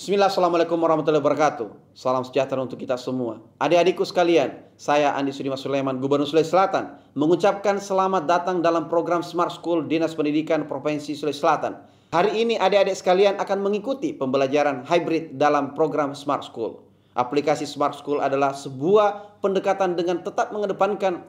Bismillah, Assalamualaikum warahmatullahi wabarakatuh. Salam sejahtera untuk kita semua. Adik-adikku sekalian, saya Andi Sudimas Sulaiman, Gubernur Sulawesi Selatan, mengucapkan selamat datang dalam program Smart School Dinas Pendidikan Provinsi Sulawesi Selatan. Hari ini adik-adik sekalian akan mengikuti pembelajaran hybrid dalam program Smart School. Aplikasi Smart School adalah sebuah pendekatan dengan tetap mengedepankan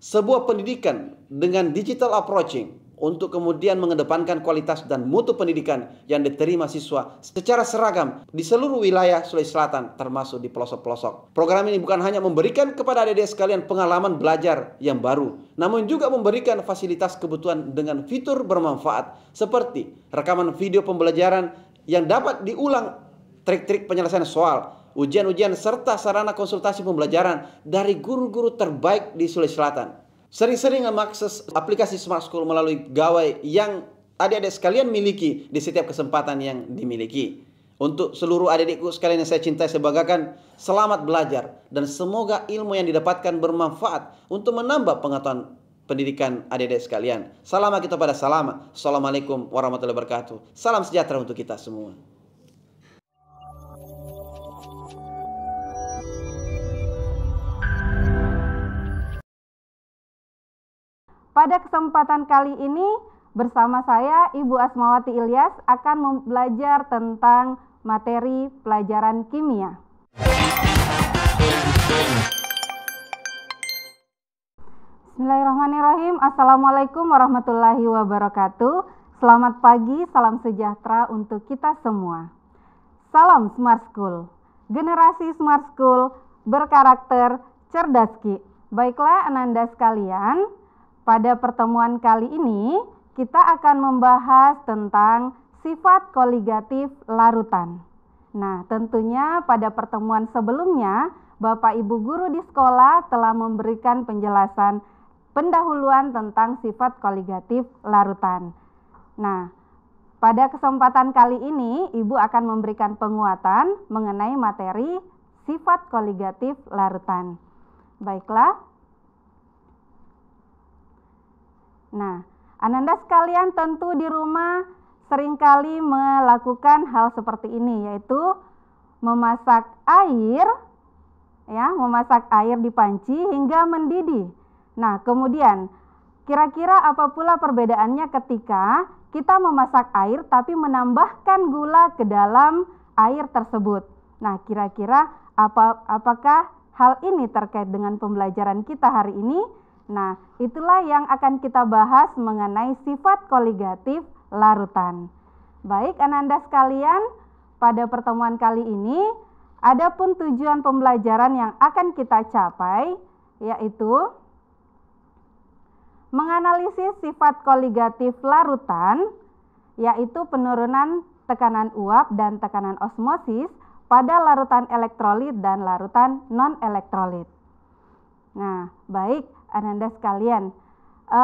sebuah pendidikan dengan digital approaching, untuk kemudian mengedepankan kualitas dan mutu pendidikan yang diterima siswa secara seragam di seluruh wilayah Sulawesi Selatan, termasuk di pelosok-pelosok. Program ini bukan hanya memberikan kepada adik-adik sekalian pengalaman belajar yang baru, namun juga memberikan fasilitas kebutuhan dengan fitur bermanfaat seperti rekaman video pembelajaran yang dapat diulang, trik-trik penyelesaian soal, ujian-ujian, serta sarana konsultasi pembelajaran dari guru-guru terbaik di Sulawesi Selatan. Sering-sering mengakses aplikasi Smart School melalui gawai yang adik-adik sekalian miliki di setiap kesempatan yang dimiliki. Untuk seluruh adik-adikku sekalian yang saya cintai, saya banggakan, selamat belajar dan semoga ilmu yang didapatkan bermanfaat untuk menambah pengetahuan pendidikan adik-adik sekalian. Salam kita pada salam. Assalamualaikum warahmatullahi wabarakatuh. Salam sejahtera untuk kita semua. Pada kesempatan kali ini bersama saya Ibu Asmawati Ilyas akan belajar tentang materi pelajaran kimia. Bismillahirrahmanirrahim. Assalamualaikum warahmatullahi wabarakatuh. Selamat pagi, salam sejahtera untuk kita semua. Salam Smart School. Generasi Smart School berkarakter cerdas Ki. Baiklah Ananda sekalian, pada pertemuan kali ini, kita akan membahas tentang sifat koligatif larutan. Nah, tentunya pada pertemuan sebelumnya, Bapak Ibu guru di sekolah telah memberikan penjelasan pendahuluan tentang sifat koligatif larutan. Nah, pada kesempatan kali ini, Ibu akan memberikan penguatan mengenai materi sifat koligatif larutan. Baiklah. Nah, Ananda sekalian tentu di rumah seringkali melakukan hal seperti ini, yaitu memasak air di panci hingga mendidih. Nah, kemudian kira-kira apa pula perbedaannya ketika kita memasak air tapi menambahkan gula ke dalam air tersebut? Nah, kira-kira apakah hal ini terkait dengan pembelajaran kita hari ini? Nah, itulah yang akan kita bahas mengenai sifat koligatif larutan. Baik, Ananda sekalian, pada pertemuan kali ini, adapun tujuan pembelajaran yang akan kita capai, yaitu menganalisis sifat koligatif larutan, yaitu penurunan tekanan uap dan tekanan osmosis pada larutan elektrolit dan larutan non-elektrolit. Nah, baik Ananda sekalian,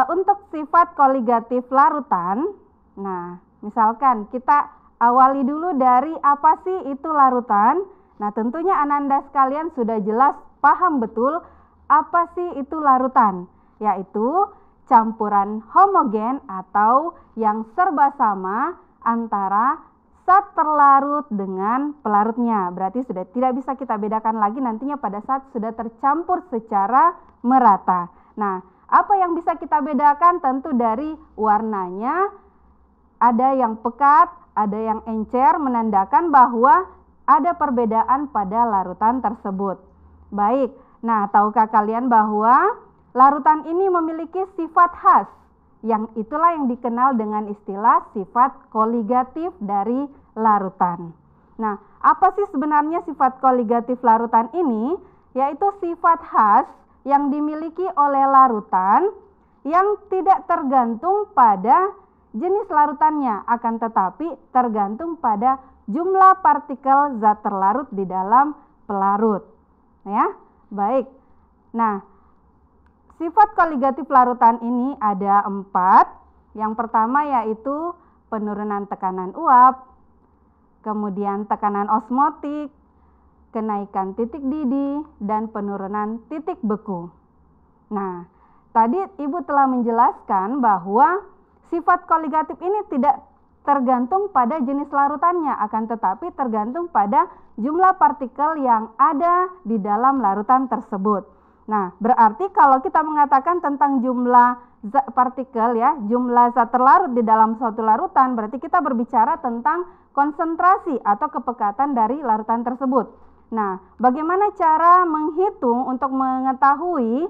untuk sifat koligatif larutan, nah misalkan kita awali dulu dari apa sih itu larutan. Nah, tentunya Ananda sekalian sudah jelas paham betul apa sih itu larutan, yaitu campuran homogen atau yang serba sama antara zat terlarut dengan pelarutnya. Berarti sudah tidak bisa kita bedakan lagi nantinya pada saat sudah tercampur secara merata. Nah, apa yang bisa kita bedakan? Tentu dari warnanya, ada yang pekat, ada yang encer, menandakan bahwa ada perbedaan pada larutan tersebut. Baik, nah tahukah kalian bahwa larutan ini memiliki sifat khas, yang itulah yang dikenal dengan istilah sifat koligatif dari larutan. Nah, apa sih sebenarnya sifat koligatif larutan ini? Yaitu sifat khas yang dimiliki oleh larutan yang tidak tergantung pada jenis larutannya, akan tetapi tergantung pada jumlah partikel zat terlarut di dalam pelarut. Ya, baik. Nah, sifat koligatif larutan ini ada 4. Yang pertama yaitu penurunan tekanan uap, kemudian tekanan osmotik, kenaikan titik didih, dan penurunan titik beku. Nah, tadi Ibu telah menjelaskan bahwa sifat koligatif ini tidak tergantung pada jenis larutannya, akan tetapi tergantung pada jumlah partikel yang ada di dalam larutan tersebut. Nah, berarti kalau kita mengatakan tentang jumlah partikel ya, jumlah zat terlarut di dalam suatu larutan, berarti kita berbicara tentang konsentrasi atau kepekatan dari larutan tersebut. Nah, bagaimana cara menghitung untuk mengetahui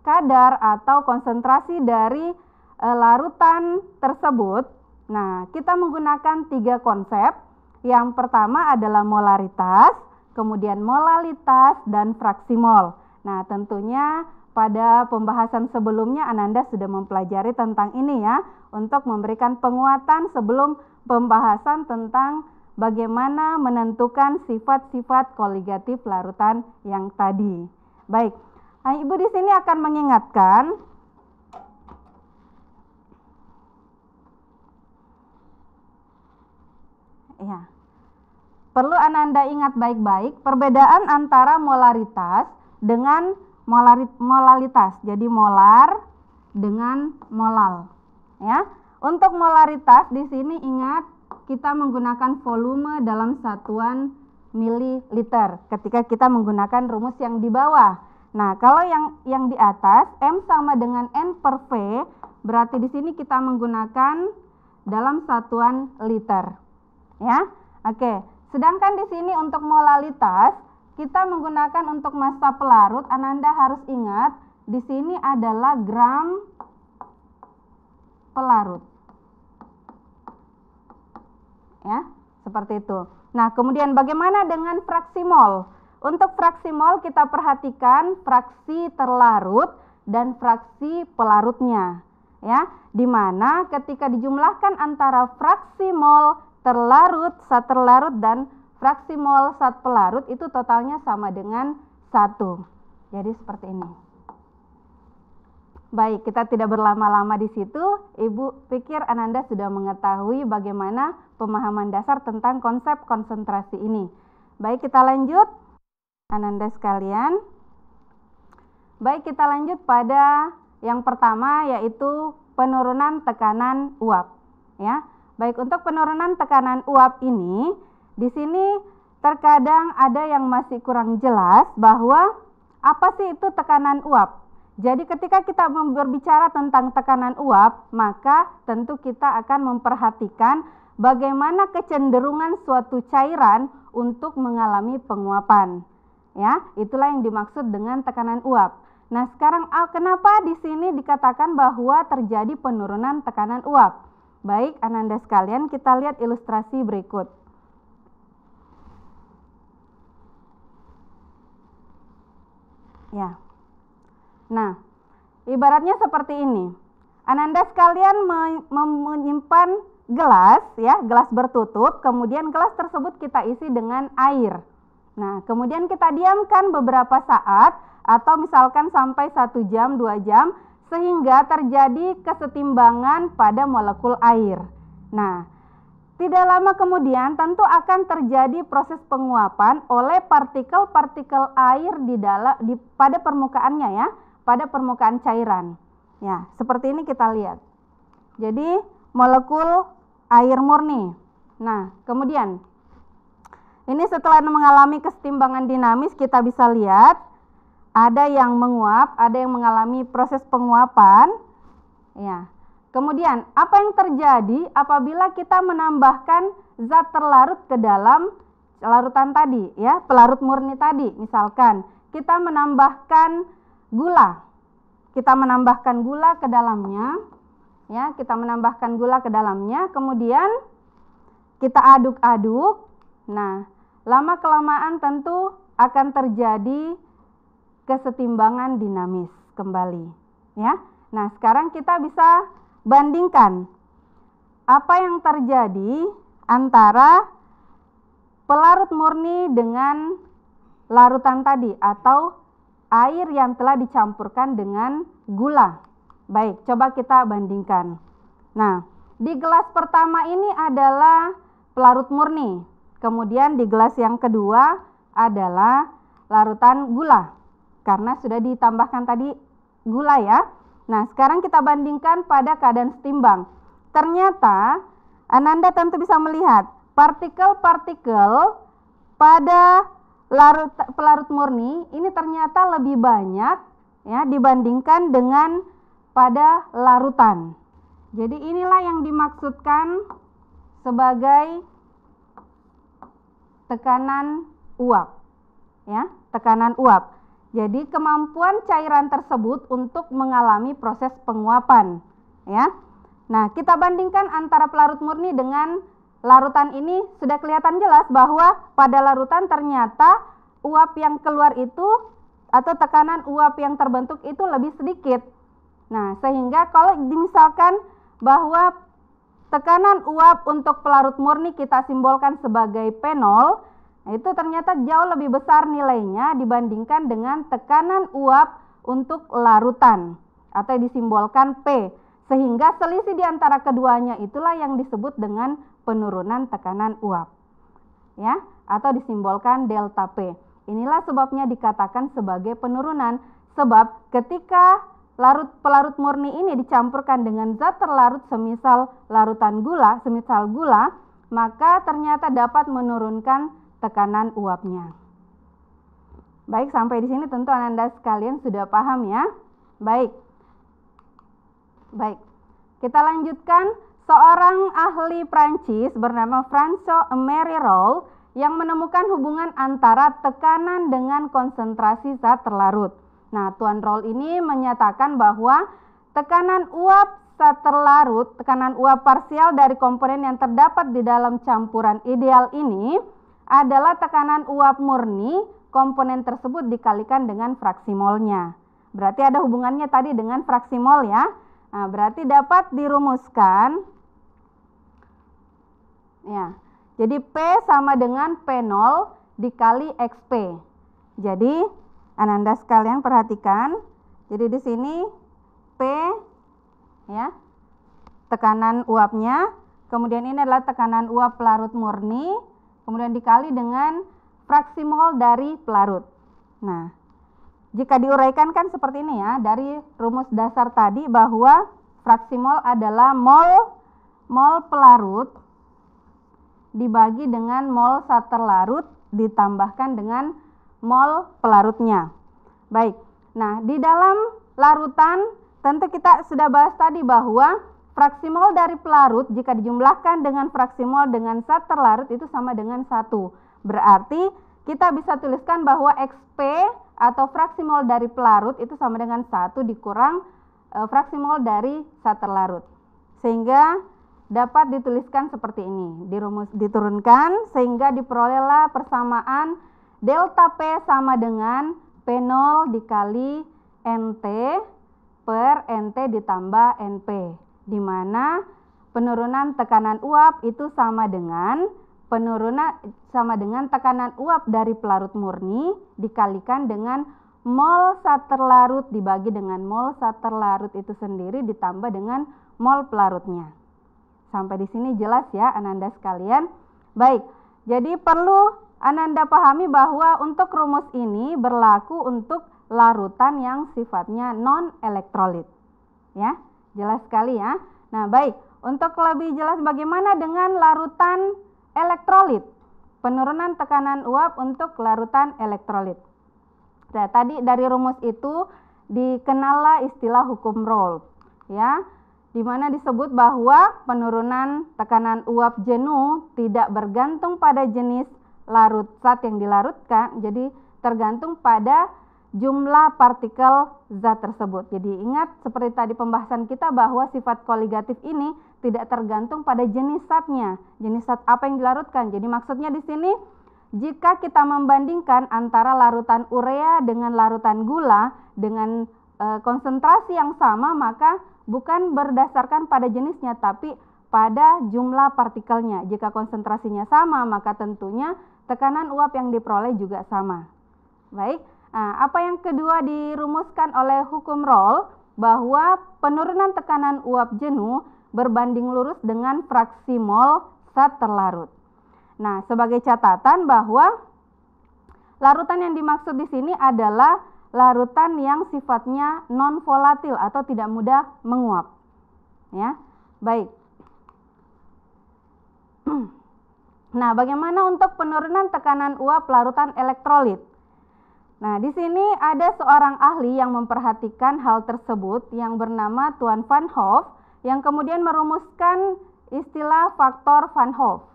kadar atau konsentrasi dari larutan tersebut? Nah, kita menggunakan 3 konsep. Yang pertama adalah molaritas, kemudian molalitas, dan fraksi mol. Nah, tentunya pada pembahasan sebelumnya Ananda sudah mempelajari tentang ini ya, untuk memberikan penguatan sebelum pembahasan tentang bagaimana menentukan sifat-sifat koligatif larutan yang tadi. Baik, Ibu di sini akan mengingatkan ya. Perlu Ananda ingat baik-baik perbedaan antara molaritas dengan molalitas. Jadi molar dengan molal. Ya. Untuk molaritas di sini ingat kita menggunakan volume dalam satuan mililiter ketika kita menggunakan rumus yang di bawah. Nah, kalau yang di atas M sama dengan N per V, berarti di sini kita menggunakan dalam satuan liter. Ya, oke. Sedangkan di sini untuk molalitas kita menggunakan untuk massa pelarut. Ananda harus ingat di sini adalah gram pelarut. Ya, seperti itu. Nah, kemudian bagaimana dengan fraksi mol? Untuk fraksi mol kita perhatikan fraksi terlarut dan fraksi pelarutnya. Ya, di mana ketika dijumlahkan antara fraksi mol terlarut, zat terlarut dan fraksi mol zat pelarut itu totalnya sama dengan 1. Jadi seperti ini. Baik, kita tidak berlama-lama di situ. Ibu pikir Ananda sudah mengetahui bagaimana pemahaman dasar tentang konsep konsentrasi ini. Baik, kita lanjut. Ananda sekalian. Baik, kita lanjut pada yang pertama yaitu penurunan tekanan uap. Ya. Baik, untuk penurunan tekanan uap ini, di sini terkadang ada yang masih kurang jelas bahwa apa sih itu tekanan uap. Jadi ketika kita berbicara tentang tekanan uap, maka tentu kita akan memperhatikan bagaimana kecenderungan suatu cairan untuk mengalami penguapan. Ya, itulah yang dimaksud dengan tekanan uap. Nah, sekarang kenapa di sini dikatakan bahwa terjadi penurunan tekanan uap? Baik, Ananda sekalian, kita lihat ilustrasi berikut. Ya. Nah, ibaratnya seperti ini. Ananda sekalian menyimpan gelas, ya, gelas bertutup, kemudian gelas tersebut kita isi dengan air. Nah, kemudian kita diamkan beberapa saat atau misalkan sampai 1 jam, 2 jam, sehingga terjadi kesetimbangan pada molekul air. Nah, tidak lama kemudian tentu akan terjadi proses penguapan oleh partikel-partikel air pada permukaannya ya, pada permukaan cairan. Ya, seperti ini kita lihat. Jadi, molekul air murni. Nah, kemudian ini setelah mengalami kesetimbangan dinamis kita bisa lihat ada yang menguap, ada yang mengalami proses penguapan. Ya. Kemudian, apa yang terjadi apabila kita menambahkan zat terlarut ke dalam larutan tadi, ya, pelarut murni tadi. Misalkan kita menambahkan gula. Kita menambahkan gula ke dalamnya, ya, kita menambahkan gula ke dalamnya, kemudian kita aduk-aduk. Nah, lama-kelamaan tentu akan terjadi kesetimbangan dinamis kembali, ya. Nah, sekarang kita bisa bandingkan apa yang terjadi antara pelarut murni dengan larutan tadi atau air yang telah dicampurkan dengan gula. Baik, coba kita bandingkan. Nah, di gelas pertama ini adalah pelarut murni. Kemudian di gelas yang kedua adalah larutan gula. Karena sudah ditambahkan tadi gula ya. Nah, sekarang kita bandingkan pada keadaan setimbang. Ternyata Ananda tentu bisa melihat partikel-partikel pada pelarut murni ini ternyata lebih banyak ya dibandingkan dengan pada larutan. Jadi inilah yang dimaksudkan sebagai tekanan uap. Ya, tekanan uap. Jadi kemampuan cairan tersebut untuk mengalami proses penguapan, ya. Nah, kita bandingkan antara pelarut murni dengan larutan ini sudah kelihatan jelas bahwa pada larutan ternyata uap yang keluar itu atau tekanan uap yang terbentuk itu lebih sedikit. Nah, sehingga kalau misalkan bahwa tekanan uap untuk pelarut murni kita simbolkan sebagai P0, itu ternyata jauh lebih besar nilainya dibandingkan dengan tekanan uap untuk larutan atau disimbolkan P. Sehingga selisih di antara keduanya itulah yang disebut dengan penurunan tekanan uap. Ya, atau disimbolkan delta P. Inilah sebabnya dikatakan sebagai penurunan, sebab ketika pelarut murni ini dicampurkan dengan zat terlarut semisal larutan gula, semisal gula, maka ternyata dapat menurunkan tekanan uapnya. Baik, sampai di sini tentu Anda sekalian sudah paham ya. Baik. Kita lanjutkan. Seorang ahli Prancis bernama François-Marie Rolle yang menemukan hubungan antara tekanan dengan konsentrasi zat terlarut. Nah, Tuan Rolle ini menyatakan bahwa tekanan uap zat terlarut, tekanan uap parsial dari komponen yang terdapat di dalam campuran ideal ini adalah tekanan uap murni komponen tersebut dikalikan dengan fraksi molnya. Berarti ada hubungannya tadi dengan fraksi mol ya. Nah, berarti dapat dirumuskan ya. Jadi P sama dengan P0 dikali XP. Jadi Ananda sekalian perhatikan. Jadi di sini P ya, tekanan uapnya, kemudian ini adalah tekanan uap pelarut murni, kemudian dikali dengan fraksi mol dari pelarut. Nah, jika diuraikan kan seperti ini ya, dari rumus dasar tadi bahwa fraksi mol adalah mol pelarut dibagi dengan mol zat terlarut ditambahkan dengan mol pelarutnya. Baik, nah di dalam larutan tentu kita sudah bahas tadi bahwa fraksi mol dari pelarut jika dijumlahkan dengan fraksi mol dengan zat terlarut itu sama dengan 1. Berarti kita bisa tuliskan bahwa XP atau fraksi mol dari pelarut itu sama dengan 1 dikurang fraksi mol dari zat terlarut. Sehingga dapat dituliskan seperti ini. Diturunkan sehingga diperolehlah persamaan delta P sama dengan P0 dikali NT per NT ditambah NP, di mana penurunan tekanan uap itu sama dengan tekanan uap dari pelarut murni dikalikan dengan mol zat terlarut dibagi dengan mol zat terlarut itu sendiri ditambah dengan mol pelarutnya. Sampai di sini jelas ya Ananda sekalian. Baik, jadi perlu Ananda pahami bahwa untuk rumus ini berlaku untuk larutan yang sifatnya non-elektrolit. Ya, jelas sekali ya. Nah, baik. Untuk lebih jelas bagaimana dengan larutan elektrolit? Penurunan tekanan uap untuk larutan elektrolit. Nah, tadi dari rumus itu dikenallah istilah hukum Rolle, ya, di mana disebut bahwa penurunan tekanan uap jenuh tidak bergantung pada jenis larut zat yang dilarutkan, jadi tergantung pada jumlah partikel zat tersebut. Jadi ingat seperti tadi pembahasan kita bahwa sifat koligatif ini tidak tergantung pada jenis zatnya, jenis zat apa yang dilarutkan. Jadi maksudnya di sini jika kita membandingkan antara larutan urea dengan larutan gula dengan konsentrasi yang sama, maka bukan berdasarkan pada jenisnya tapi pada jumlah partikelnya. Jika konsentrasinya sama, maka tentunya tekanan uap yang diperoleh juga sama. Baik. Nah, apa yang kedua dirumuskan oleh hukum Rolle bahwa penurunan tekanan uap jenuh berbanding lurus dengan fraksi mol zat terlarut. Nah, sebagai catatan bahwa larutan yang dimaksud di sini adalah larutan yang sifatnya non volatil atau tidak mudah menguap. Ya, baik. Nah, bagaimana untuk penurunan tekanan uap larutan elektrolit? Nah, di sini ada seorang ahli yang memperhatikan hal tersebut yang bernama Tuan Van Hoff yang kemudian merumuskan istilah faktor Van Hoff.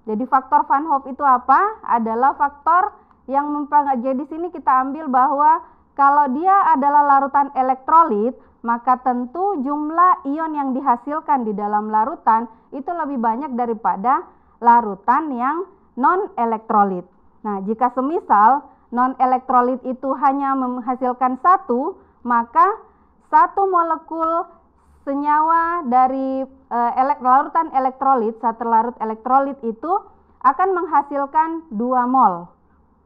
Jadi faktor Van Hoff itu apa? Adalah faktor yang mempengaruhi. Di sini kita ambil bahwa kalau dia adalah larutan elektrolit, maka tentu jumlah ion yang dihasilkan di dalam larutan itu lebih banyak daripada larutan yang non-elektrolit. Nah, jika semisal non-elektrolit itu hanya menghasilkan satu, maka satu molekul senyawa dari larutan elektrolit, satu larut elektrolit itu akan menghasilkan 2 mol.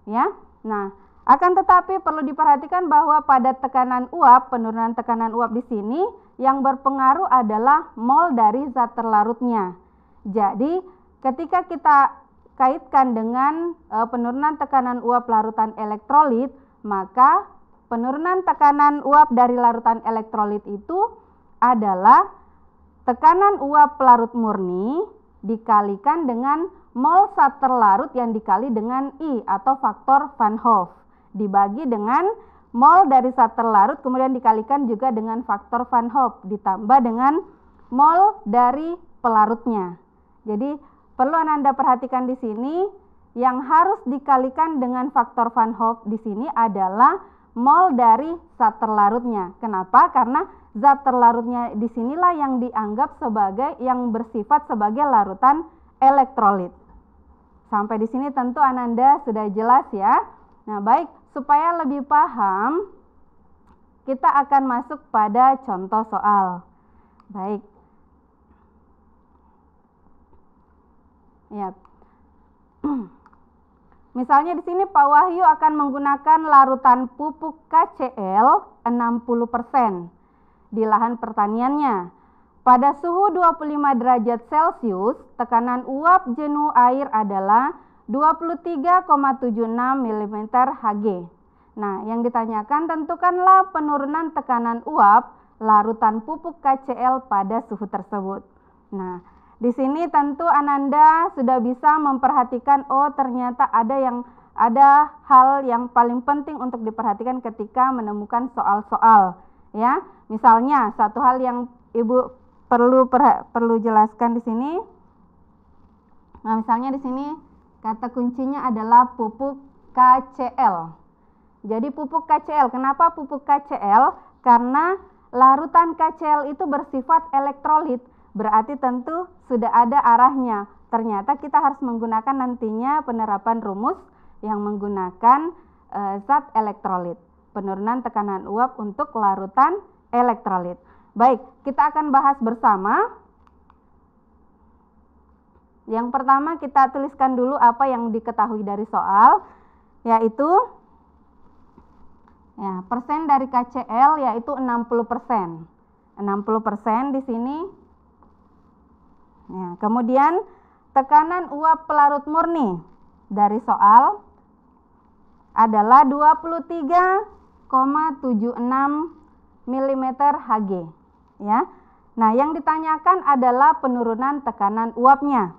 Ya. Nah, akan tetapi perlu diperhatikan bahwa pada tekanan uap, penurunan tekanan uap di sini yang berpengaruh adalah mol dari zat terlarutnya. Jadi, ketika kita kaitkan dengan penurunan tekanan uap larutan elektrolit, maka penurunan tekanan uap dari larutan elektrolit itu adalah tekanan uap pelarut murni dikalikan dengan mol zat terlarut yang dikali dengan I atau faktor Van Hoff, dibagi dengan mol dari zat terlarut kemudian dikalikan juga dengan faktor Van Hoff ditambah dengan mol dari pelarutnya. Jadi perlu Anda perhatikan di sini yang harus dikalikan dengan faktor Van Hoff di sini adalah mol dari zat terlarutnya. Kenapa? Karena zat terlarutnya di sinilah yang dianggap sebagai yang bersifat sebagai larutan elektrolit. Sampai di sini tentu Ananda sudah jelas ya. Nah, baik, supaya lebih paham, kita akan masuk pada contoh soal. Baik. Ya. Misalnya di sini Pak Wahyu akan menggunakan larutan pupuk KCl 60% di lahan pertaniannya. Pada suhu 25 derajat Celcius, tekanan uap jenuh air adalah 23,76 mm Hg. Nah, yang ditanyakan tentukanlah penurunan tekanan uap larutan pupuk KCl pada suhu tersebut. Nah, di sini tentu Ananda sudah bisa memperhatikan, oh ternyata ada hal yang paling penting untuk diperhatikan ketika menemukan soal-soal, ya. Misalnya satu hal yang Ibu perlu jelaskan di sini. Nah, misalnya di sini kata kuncinya adalah pupuk KCl. Jadi pupuk KCl, kenapa pupuk KCl? Karena larutan KCl itu bersifat elektrolit, berarti tentu sudah ada arahnya. Ternyata kita harus menggunakan nantinya penerapan rumus yang menggunakan zat elektrolit, penurunan tekanan uap untuk larutan elektrolit. Baik, kita akan bahas bersama. Yang pertama kita tuliskan dulu apa yang diketahui dari soal, yaitu ya, persen dari KCl yaitu 60%. 60% di sini. Ya, kemudian tekanan uap pelarut murni dari soal adalah 23,76 mm Hg. Ya. Nah, yang ditanyakan adalah penurunan tekanan uapnya.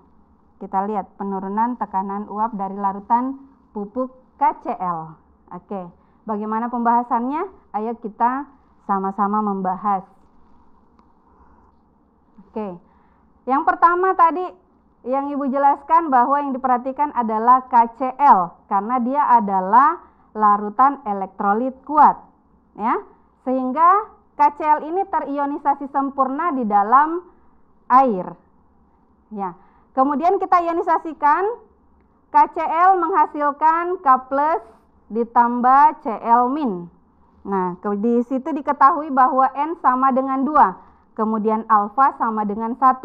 Kita lihat penurunan tekanan uap dari larutan pupuk KCl. Oke, bagaimana pembahasannya? Ayo kita sama-sama membahas. Oke, yang pertama tadi yang Ibu jelaskan bahwa yang diperhatikan adalah KCl karena dia adalah larutan elektrolit kuat, ya, sehingga KCl ini terionisasi sempurna di dalam air. Ya. Kemudian kita ionisasikan, KCl menghasilkan K+ ditambah Cl-. Nah, di situ diketahui bahwa N sama dengan 2, kemudian alfa sama dengan 1.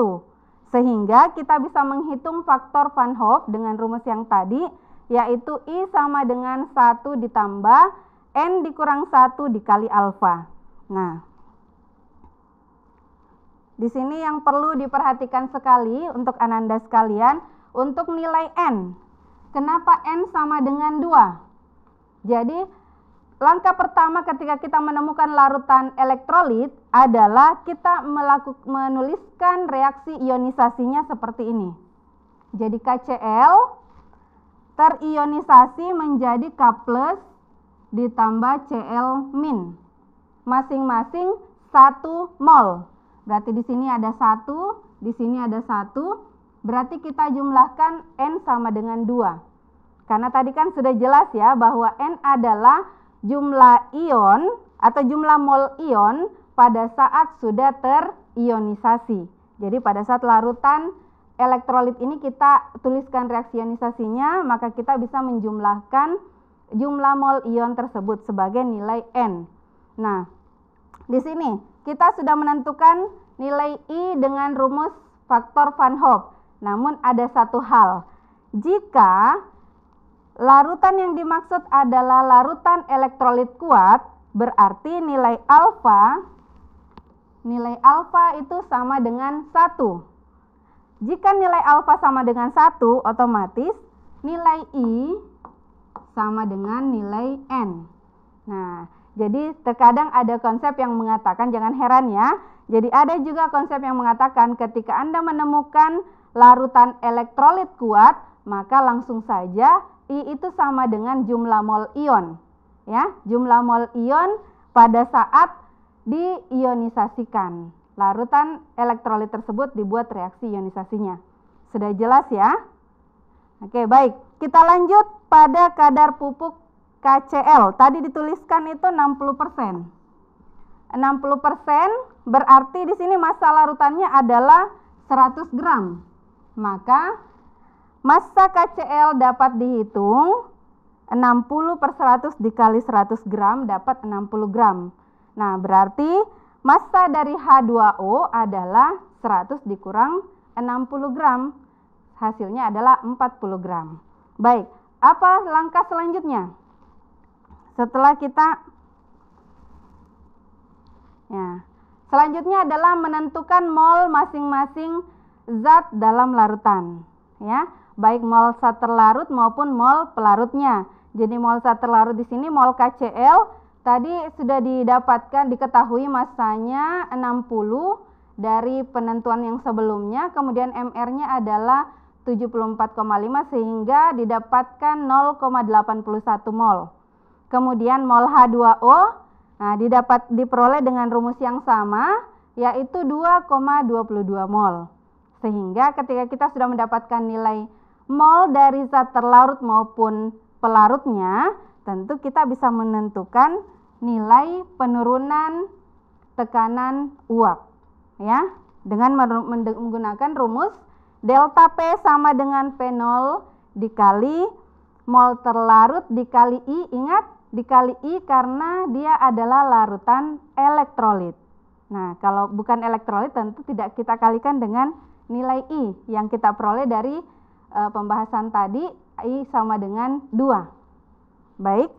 Sehingga kita bisa menghitung faktor Van Hoff dengan rumus yang tadi, yaitu I sama dengan 1 ditambah N dikurang 1 dikali alfa. Nah, di sini yang perlu diperhatikan sekali untuk Ananda sekalian, untuk nilai N. Kenapa N sama dengan 2? Jadi, langkah pertama ketika kita menemukan larutan elektrolit adalah kita menuliskan reaksi ionisasinya seperti ini. Jadi KCl terionisasi menjadi K+ ditambah Cl-. Masing-masing 1 mol. Berarti di sini ada 1, di sini ada 1. Berarti kita jumlahkan N sama dengan 2. Karena tadi kan sudah jelas ya bahwa N adalah jumlah ion atau jumlah mol ion pada saat sudah terionisasi. Jadi pada saat larutan elektrolit ini kita tuliskan reaksi ionisasinya, maka kita bisa menjumlahkan jumlah mol ion tersebut sebagai nilai N. Nah, di sini kita sudah menentukan nilai I dengan rumus faktor Van Hoff. Namun ada satu hal. Jika larutan yang dimaksud adalah larutan elektrolit kuat, berarti nilai alfa itu sama dengan 1. Jika nilai alfa sama dengan 1, otomatis nilai I sama dengan nilai N. Nah, jadi terkadang ada konsep yang mengatakan, jangan heran ya, jadi ada juga konsep yang mengatakan ketika Anda menemukan larutan elektrolit kuat, maka langsung saja I itu sama dengan jumlah mol ion. Ya, jumlah mol ion pada saat diionisasikan. Larutan elektrolit tersebut dibuat reaksi ionisasinya. Sudah jelas ya? Oke, baik. Kita lanjut pada kadar pupuk KCl. Tadi dituliskan itu 60%. 60% berarti di sini massa larutannya adalah 100 gram. Maka massa KCl dapat dihitung 60/100 dikali 100 gram dapat 60 gram. Nah, berarti massa dari H2O adalah 100 dikurang 60 gram. Hasilnya adalah 40 gram. Baik, apa langkah selanjutnya? Setelah kita selanjutnya adalah menentukan mol masing-masing zat dalam larutan, ya, baik mol zat terlarut maupun mol pelarutnya. Jadi mol zat terlarut di sini mol KCl tadi sudah diketahui massanya 60 dari penentuan yang sebelumnya, kemudian MR-nya adalah 74,5 sehingga didapatkan 0,81 mol. Kemudian mol H2O diperoleh dengan rumus yang sama, yaitu 2,22 mol. Sehingga ketika kita sudah mendapatkan nilai mol dari zat terlarut maupun pelarutnya, tentu kita bisa menentukan nilai penurunan tekanan uap, ya, dengan menggunakan rumus delta P sama dengan P0 dikali mol terlarut dikali I. Ingat, dikali I karena dia adalah larutan elektrolit. Nah, kalau bukan elektrolit tentu tidak kita kalikan dengan nilai I yang kita peroleh dari pembahasan tadi, I sama dengan 2. Baik.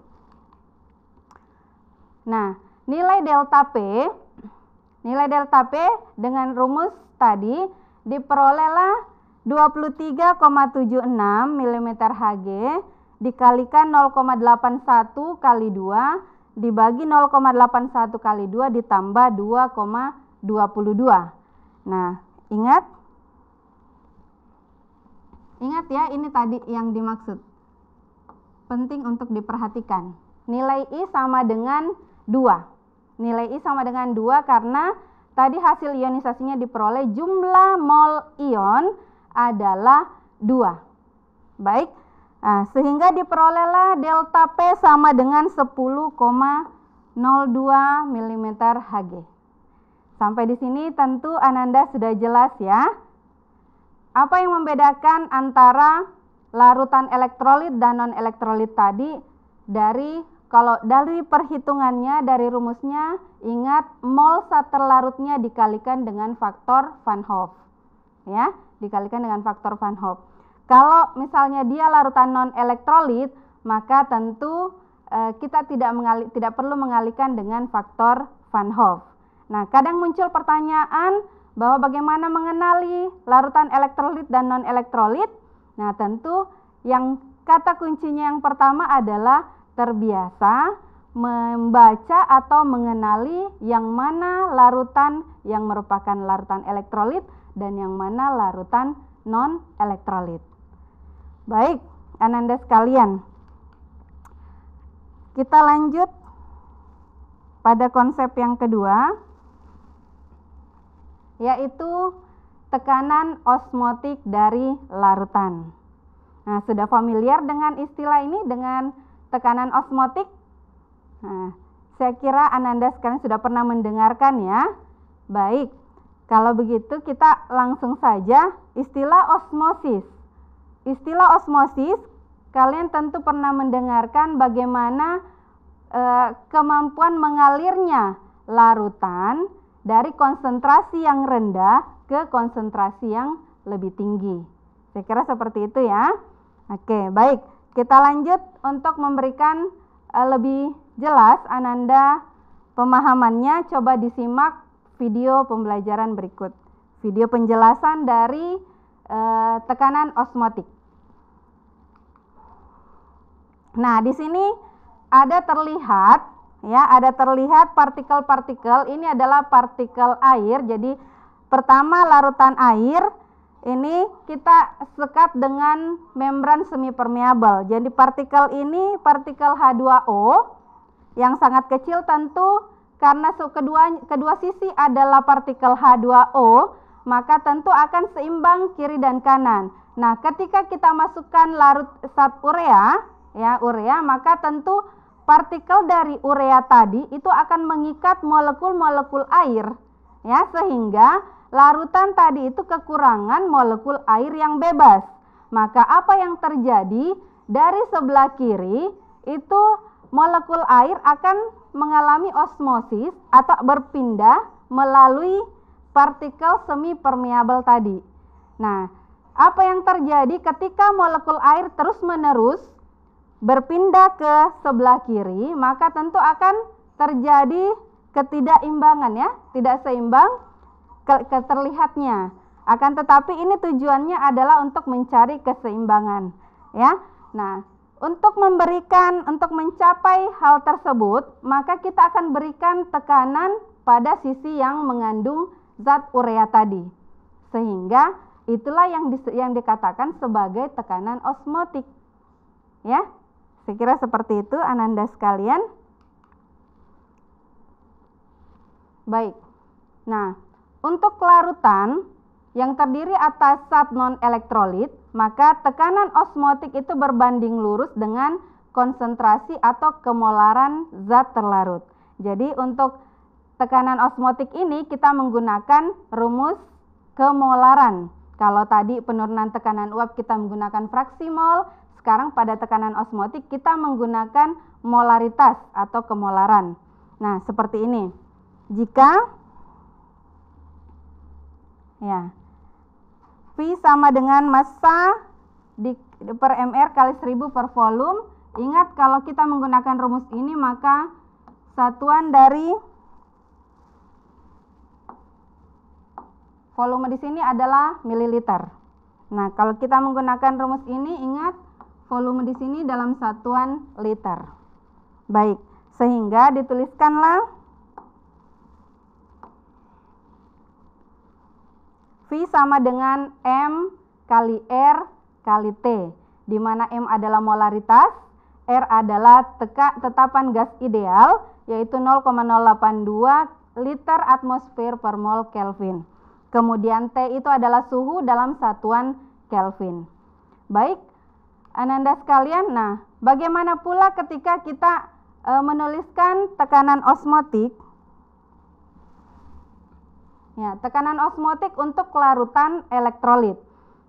Nah, nilai delta P dengan rumus tadi diperolehlah 23,76 mm Hg dikalikan 0,81 kali 2 dibagi 0,81 kali 2 ditambah 2,22. Nah, ingat ya, ini tadi yang dimaksud. Penting untuk diperhatikan. Nilai I sama dengan 2. Nilai I sama dengan 2 karena tadi hasil ionisasinya diperoleh jumlah mol ion adalah 2. Baik. Nah, sehingga diperolehlah delta P sama dengan 10,02 mm Hg. Sampai di sini tentu Ananda sudah jelas ya. Apa yang membedakan antara larutan elektrolit dan non-elektrolit tadi? Dari perhitungannya, dari rumusnya, ingat mol zat terlarutnya dikalikan dengan faktor Van Hoff. Ya, dikalikan dengan faktor Van Hoff. Kalau misalnya dia larutan non-elektrolit, maka tentu kita tidak perlu mengalihkan dengan faktor Van Hoff. Nah, kadang muncul pertanyaan bahwa bagaimana mengenali larutan elektrolit dan non-elektrolit. Nah, tentu yang kata kuncinya yang pertama adalah terbiasa membaca atau mengenali yang mana larutan yang merupakan larutan elektrolit dan yang mana larutan non-elektrolit. Baik, Ananda sekalian, kita lanjut pada konsep yang kedua, yaitu tekanan osmotik dari larutan. Nah, sudah familiar dengan istilah ini, dengan tekanan osmotik? Nah, saya kira Ananda sekalian sudah pernah mendengarkan ya. Baik, kalau begitu kita langsung saja istilah osmosis. Istilah osmosis, kalian tentu pernah mendengarkan bagaimana kemampuan mengalirnya larutan dari konsentrasi yang rendah ke konsentrasi yang lebih tinggi. Saya kira seperti itu ya. Oke, baik. Kita lanjut untuk memberikan lebih jelas Ananda pemahamannya. Coba disimak video pembelajaran berikut. Video penjelasan dari tekanan osmotik. Nah, di sini ada terlihat partikel-partikel. Ini adalah partikel air. Jadi pertama larutan air ini kita sekat dengan membran semipermeabel. Jadi partikel ini partikel H2O yang sangat kecil, tentu karena kedua sisi adalah partikel H2O, maka tentu akan seimbang kiri dan kanan. Nah, ketika kita masukkan larut zat urea, maka tentu partikel dari urea tadi itu akan mengikat molekul-molekul air, ya, sehingga larutan tadi itu kekurangan molekul air yang bebas. Maka apa yang terjadi dari sebelah kiri itu molekul air akan mengalami osmosis atau berpindah melalui partikel semi-permeabel tadi. Nah, apa yang terjadi ketika molekul air terus-menerus berpindah ke sebelah kiri, maka tentu akan terjadi ketidakimbangan ya, tidak seimbang terlihatnya. Akan tetapi ini tujuannya adalah untuk mencari keseimbangan ya. Nah, untuk mencapai hal tersebut, maka kita akan berikan tekanan pada sisi yang mengandung zat urea tadi. Sehingga itulah yang dikatakan sebagai tekanan osmotik. Ya. Saya kira seperti itu Ananda sekalian. Baik. Nah, untuk larutan yang terdiri atas zat non-elektrolit, maka tekanan osmotik itu berbanding lurus dengan konsentrasi atau kemolaran zat terlarut. Jadi untuk tekanan osmotik ini kita menggunakan rumus kemolaran. Kalau tadi penurunan tekanan uap kita menggunakan fraksi mol, sekarang pada tekanan osmotik kita menggunakan molaritas atau kemolaran. Nah, seperti ini. Jika ya, V sama dengan massa per mR kali 1000 per volume. Ingat kalau kita menggunakan rumus ini maka satuan dari volume di sini adalah mililiter. Nah, kalau kita menggunakan rumus ini ingat volume di sini dalam satuan liter. Baik, sehingga dituliskanlah V sama dengan M kali R kali T, di mana M adalah molaritas, R adalah tetapan gas ideal, yaitu 0,082 liter atmosfer per mol Kelvin. Kemudian T itu adalah suhu dalam satuan Kelvin. Baik, Ananda sekalian, nah bagaimana pula ketika kita menuliskan tekanan osmotik? Ya, tekanan osmotik untuk larutan elektrolit.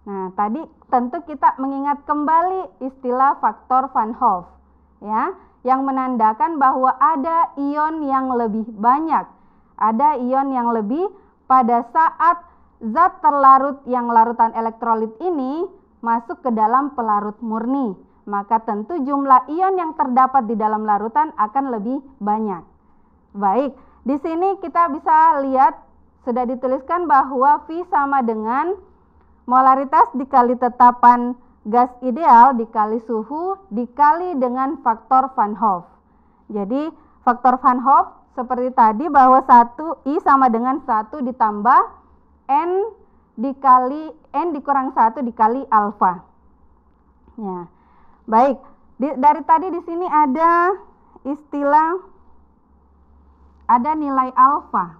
Nah, tadi tentu kita mengingat kembali istilah faktor Van Hoff, ya, yang menandakan bahwa ada ion yang lebih banyak, ada ion yang lebih pada saat zat terlarut yang larutan elektrolit ini masuk ke dalam pelarut murni, maka tentu jumlah ion yang terdapat di dalam larutan akan lebih banyak. Baik, di sini kita bisa lihat sudah dituliskan bahwa V sama dengan molaritas dikali tetapan gas ideal dikali suhu dikali dengan faktor Van Hoff. Jadi faktor Van Hoff seperti tadi bahwa I sama dengan 1 ditambah N dikali N dikurang 1 dikali alfa. Ya. Baik, dari tadi di sini ada istilah, ada nilai alfa.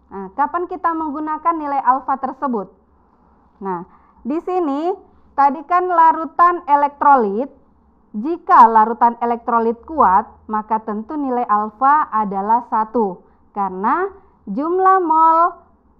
Nah, kapan kita menggunakan nilai alfa tersebut? Nah, di sini tadi kan larutan elektrolit. Jika larutan elektrolit kuat, maka tentu nilai alfa adalah 1. Karena jumlah mol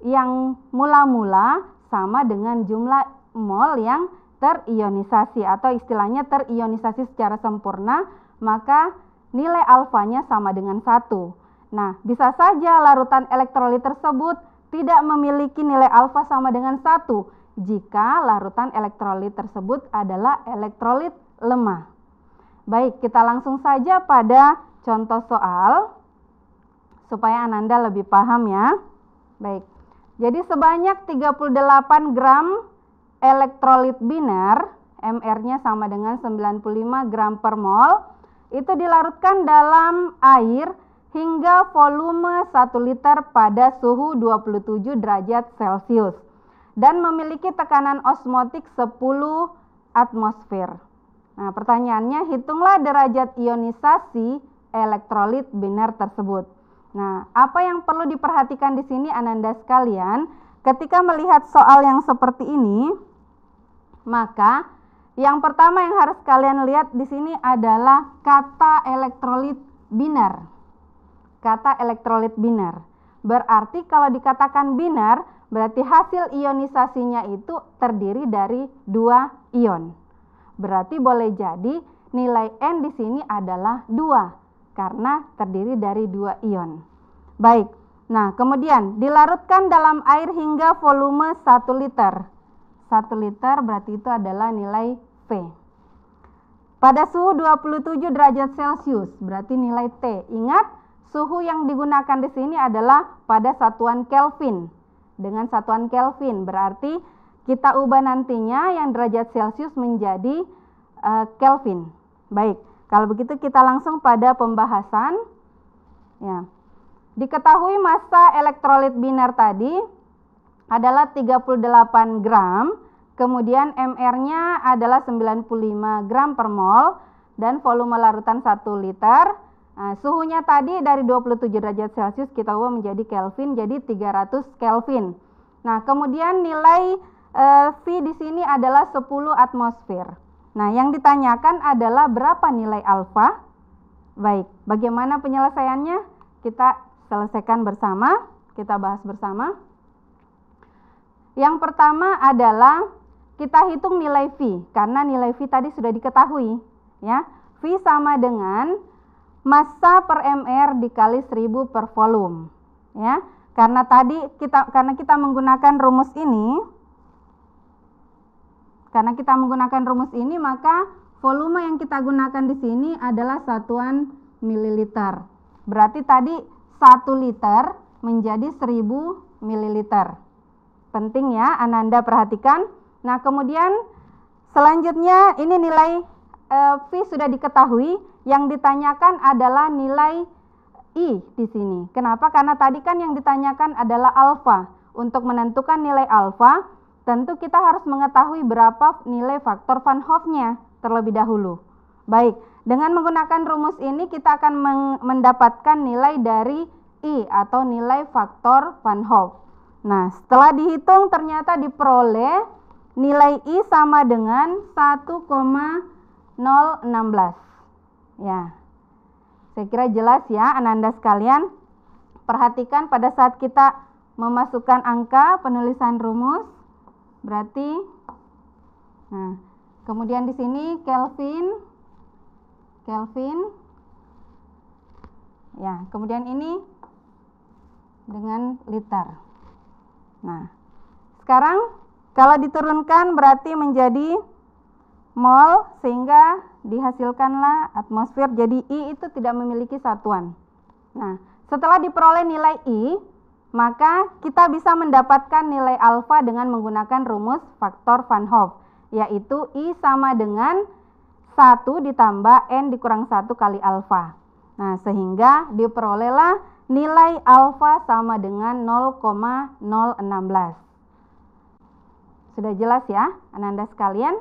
yang mula-mula sama dengan jumlah mol yang terionisasi, atau istilahnya terionisasi secara sempurna, maka nilai alfanya sama dengan 1. Nah, bisa saja larutan elektrolit tersebut tidak memiliki nilai alfa sama dengan 1 jika larutan elektrolit tersebut adalah elektrolit lemah. Baik, kita langsung saja pada contoh soal supaya Ananda lebih paham ya. Baik, jadi sebanyak 38 gram elektrolit biner, MR-nya sama dengan 95 gram per mol, itu dilarutkan dalam air hingga volume 1 liter pada suhu 27 derajat Celcius dan memiliki tekanan osmotik 10 atmosfer. Nah, pertanyaannya, hitunglah derajat ionisasi elektrolit biner tersebut. Nah, apa yang perlu diperhatikan di sini Ananda sekalian, ketika melihat soal yang seperti ini, maka yang pertama yang harus kalian lihat di sini adalah kata elektrolit biner. Kata elektrolit biner. Berarti kalau dikatakan biner, berarti hasil ionisasinya itu terdiri dari 2 ion. Berarti boleh jadi nilai N di sini adalah 2 karena terdiri dari 2 ion. Baik. Nah, kemudian dilarutkan dalam air hingga volume 1 liter. 1 liter berarti itu adalah nilai V. Pada suhu 27 derajat Celcius berarti nilai T. Ingat, suhu yang digunakan di sini adalah pada satuan Kelvin. Dengan satuan Kelvin berarti kita ubah nantinya yang derajat Celcius menjadi Kelvin. Baik, kalau begitu kita langsung pada pembahasan. Ya. Diketahui massa elektrolit biner tadi adalah 38 gram, kemudian MR-nya adalah 95 gram per mol dan volume larutan 1 liter. Nah, suhunya tadi dari 27 derajat Celcius kita ubah menjadi Kelvin, jadi 300 Kelvin. Nah, kemudian nilai V di sini adalah 10 atmosfer. Nah, yang ditanyakan adalah berapa nilai alfa? Baik, bagaimana penyelesaiannya? Kita selesaikan bersama, kita bahas bersama. Yang pertama adalah kita hitung nilai V, karena nilai V tadi sudah diketahui, ya. V sama dengan massa per MR dikali 1000 per volume, ya. Karena kita menggunakan rumus ini, maka volume yang kita gunakan di sini adalah satuan mililiter. Berarti tadi 1 liter menjadi 1000 mililiter. Penting ya, Ananda perhatikan. Nah, kemudian selanjutnya ini nilai V sudah diketahui, yang ditanyakan adalah nilai I di sini. Kenapa? Karena tadi kan yang ditanyakan adalah alfa. Untuk menentukan nilai alfa, tentu kita harus mengetahui berapa nilai faktor Van Hoff-nya terlebih dahulu. Baik, dengan menggunakan rumus ini kita akan mendapatkan nilai dari I atau nilai faktor Van Hoff. Nah, setelah dihitung ternyata diperoleh nilai I sama dengan 1,016. Ya, saya kira jelas ya Ananda sekalian. Perhatikan pada saat kita memasukkan angka penulisan rumus, berarti, nah, kemudian di sini Kelvin, ya, kemudian ini dengan liter. Nah, sekarang kalau diturunkan berarti menjadi mol, sehingga dihasilkanlah atmosfer. Jadi I itu tidak memiliki satuan. Nah, setelah diperoleh nilai I, maka kita bisa mendapatkan nilai alfa dengan menggunakan rumus faktor Van Hoff, yaitu I sama dengan 1 ditambah N dikurang 1 kali alfa. Nah, sehingga diperolehlah nilai alfa sama dengan 0,016. Sudah jelas ya, Ananda sekalian?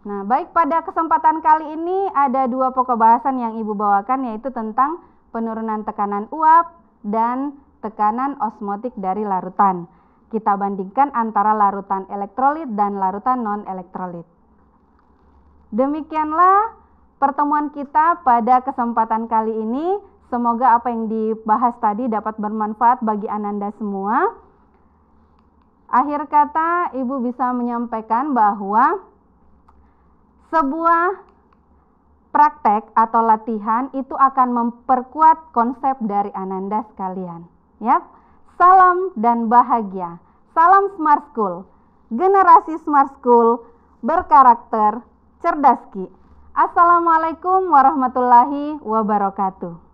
Nah, baik, pada kesempatan kali ini ada 2 pokok bahasan yang Ibu bawakan, yaitu tentang penurunan tekanan uap dan tekanan osmotik dari larutan. Kita bandingkan antara larutan elektrolit dan larutan non-elektrolit. Demikianlah pertemuan kita pada kesempatan kali ini. Semoga apa yang dibahas tadi dapat bermanfaat bagi Ananda semua. Akhir kata, Ibu bisa menyampaikan bahwa sebuah praktek atau latihan itu akan memperkuat konsep dari Ananda sekalian. Yap. Salam dan bahagia. Salam Smart School. Generasi Smart School berkarakter cerdas Ki. Assalamualaikum warahmatullahi wabarakatuh.